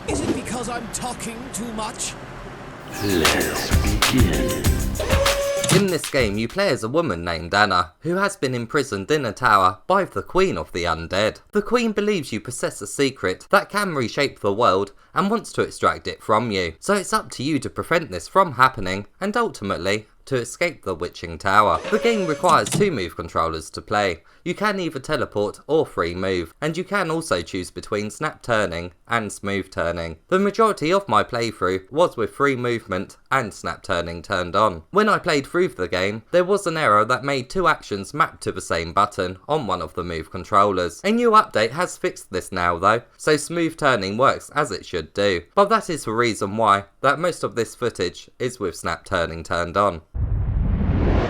Is it because I'm talking too much? Let's begin. In this game you play as a woman named Anna, who has been imprisoned in a tower by the Queen of the Undead. The Queen believes you possess a secret that can reshape the world and wants to extract it from you, so it's up to you to prevent this from happening and ultimately to escape the witching tower. The game requires 2 move controllers to play. You can either teleport or free move, and you can also choose between snap turning and smooth turning. The majority of my playthrough was with free movement and snap turning turned on. When I played through the game, there was an error that made 2 actions mapped to the same button on one of the move controllers. A new update has fixed this now though, so smooth turning works as it should do, but that is the reason why that most of this footage is with snap turning turned on.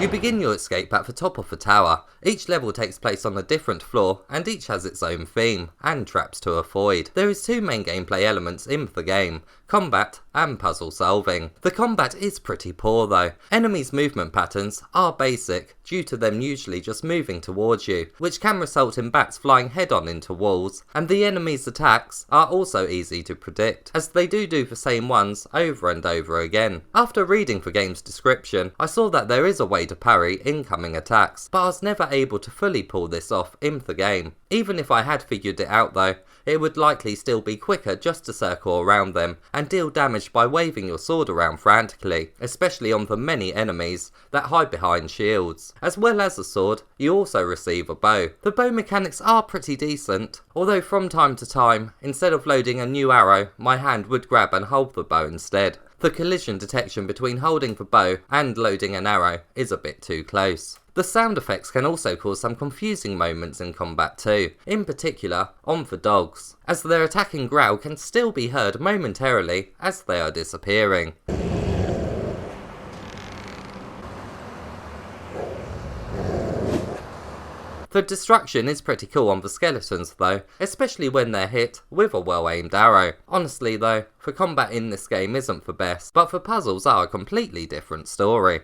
You begin your escape at the top of the tower. Each level takes place on a different floor and each has its own theme and traps to avoid. There is 2 main gameplay elements in the game, combat and puzzle solving. The combat is pretty poor though. Enemies' movement patterns are basic due to them usually just moving towards you, which can result in bats flying head on into walls, and the enemies' attacks are also easy to predict, as they do the same ones over and over again. After reading the game's description, I saw that there is a way to parry incoming attacks, but I was never able to fully pull this off in the game. Even if I had figured it out though, it would likely still be quicker just to circle around them and deal damage by waving your sword around frantically, especially on the many enemies that hide behind shields. As well as a sword, you also receive a bow. The bow mechanics are pretty decent, although from time to time, instead of loading a new arrow, my hand would grab and hold the bow instead. The collision detection between holding the bow and loading an arrow is a bit too close. The sound effects can also cause some confusing moments in combat too, in particular on the dogs, as their attacking growl can still be heard momentarily as they are disappearing. The destruction is pretty cool on the skeletons though, especially when they're hit with a well aimed arrow. Honestly though, the combat in this game isn't the best, but the puzzles are a completely different story.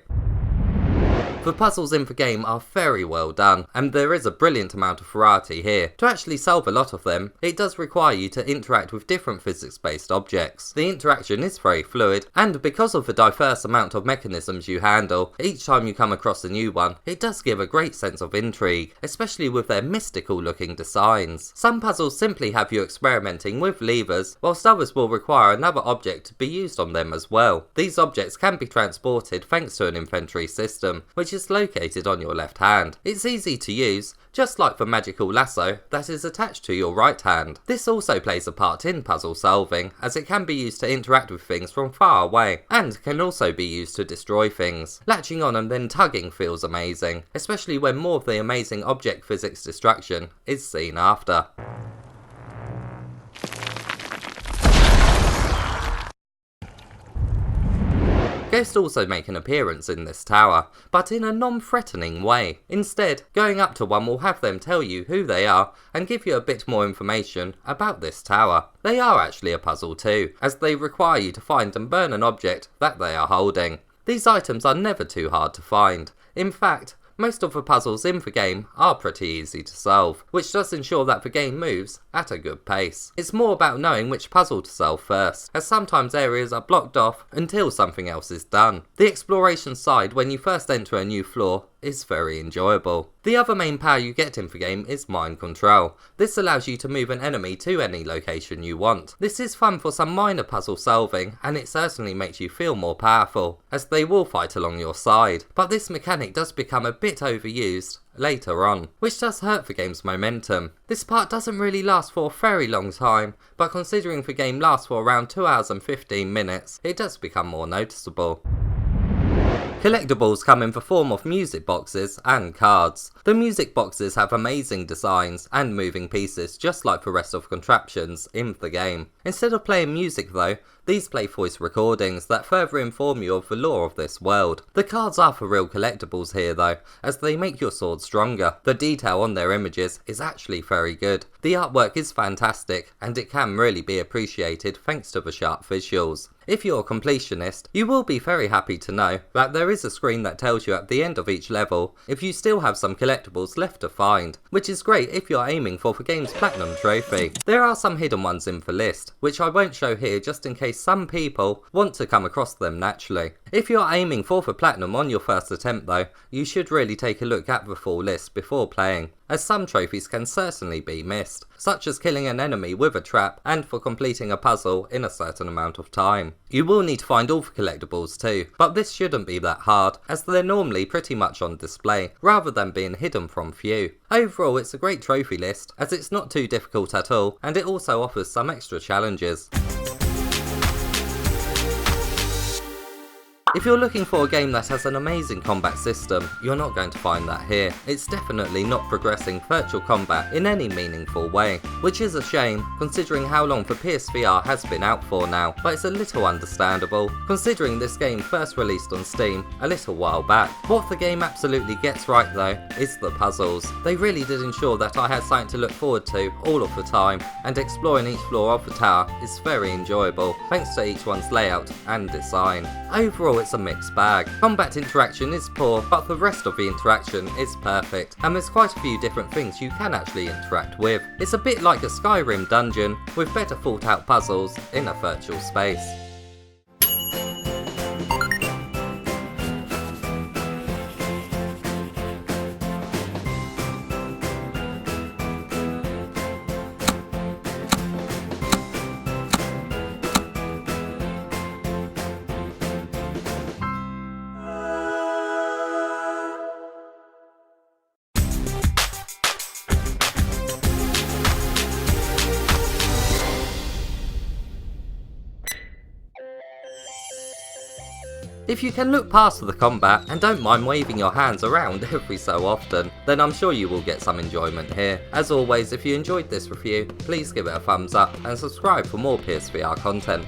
The puzzles in the game are very well done, and there is a brilliant amount of variety here. To actually solve a lot of them, it does require you to interact with different physics-based objects. The interaction is very fluid, and because of the diverse amount of mechanisms you handle, each time you come across a new one, it does give a great sense of intrigue, especially with their mystical looking designs. Some puzzles simply have you experimenting with levers, whilst others will require another object to be used on them as well. These objects can be transported thanks to an inventory system, which is located on your left hand. It's easy to use, just like the magical lasso that is attached to your right hand. This also plays a part in puzzle solving, as it can be used to interact with things from far away, and can also be used to destroy things. Latching on and then tugging feels amazing, especially when more of the amazing object physics destruction is seen after. Ghosts also make an appearance in this tower, but in a non-threatening way. Instead, going up to one will have them tell you who they are and give you a bit more information about this tower. They are actually a puzzle too, as they require you to find and burn an object that they are holding. These items are never too hard to find. In fact, most of the puzzles in the game are pretty easy to solve, which does ensure that the game moves at a good pace. It's more about knowing which puzzle to solve first, as sometimes areas are blocked off until something else is done. The exploration side when you first enter a new floor is very enjoyable. The other main power you get in the game is mind control. This allows you to move an enemy to any location you want. This is fun for some minor puzzle solving, and it certainly makes you feel more powerful, as they will fight along your side. But this mechanic does become a bit overused later on, which does hurt the game's momentum. This part doesn't really last for a very long time, but considering the game lasts for around 2 hours and 15 minutes, it does become more noticeable. Collectibles come in the form of music boxes and cards. The music boxes have amazing designs and moving pieces just like the rest of contraptions in the game. Instead of playing music though, these play voice recordings that further inform you of the lore of this world. The cards are for real collectibles here though, as they make your sword stronger. The detail on their images is actually very good. The artwork is fantastic, and it can really be appreciated thanks to the sharp visuals. If you're a completionist, you will be very happy to know that there is a screen that tells you at the end of each level if you still have some collectibles left to find, which is great if you're aiming for the game's platinum trophy. There are some hidden ones in the list, which I won't show here just in case some people want to come across them naturally. If you're aiming for platinum on your first attempt though, you should really take a look at the full list before playing, as some trophies can certainly be missed, such as killing an enemy with a trap and for completing a puzzle in a certain amount of time. You will need to find all the collectibles too, but this shouldn't be that hard, as they're normally pretty much on display, rather than being hidden from view. Overall, it's a great trophy list, as it's not too difficult at all, and it also offers some extra challenges. If you're looking for a game that has an amazing combat system, you're not going to find that here. It's definitely not progressing virtual combat in any meaningful way, which is a shame considering how long the PSVR has been out for now, but it's a little understandable considering this game first released on Steam a little while back. What the game absolutely gets right though is the puzzles. They really did ensure that I had something to look forward to all of the time, and exploring each floor of the tower is very enjoyable thanks to each one's layout and design. Overall, it's a mixed bag. Combat interaction is poor, but the rest of the interaction is perfect, and there's quite a few different things you can actually interact with. It's a bit like a Skyrim dungeon, with better thought out puzzles in a virtual space. If you can look past the combat and don't mind waving your hands around every so often, then I'm sure you will get some enjoyment here. As always, if you enjoyed this review, please give it a thumbs up and subscribe for more PSVR content.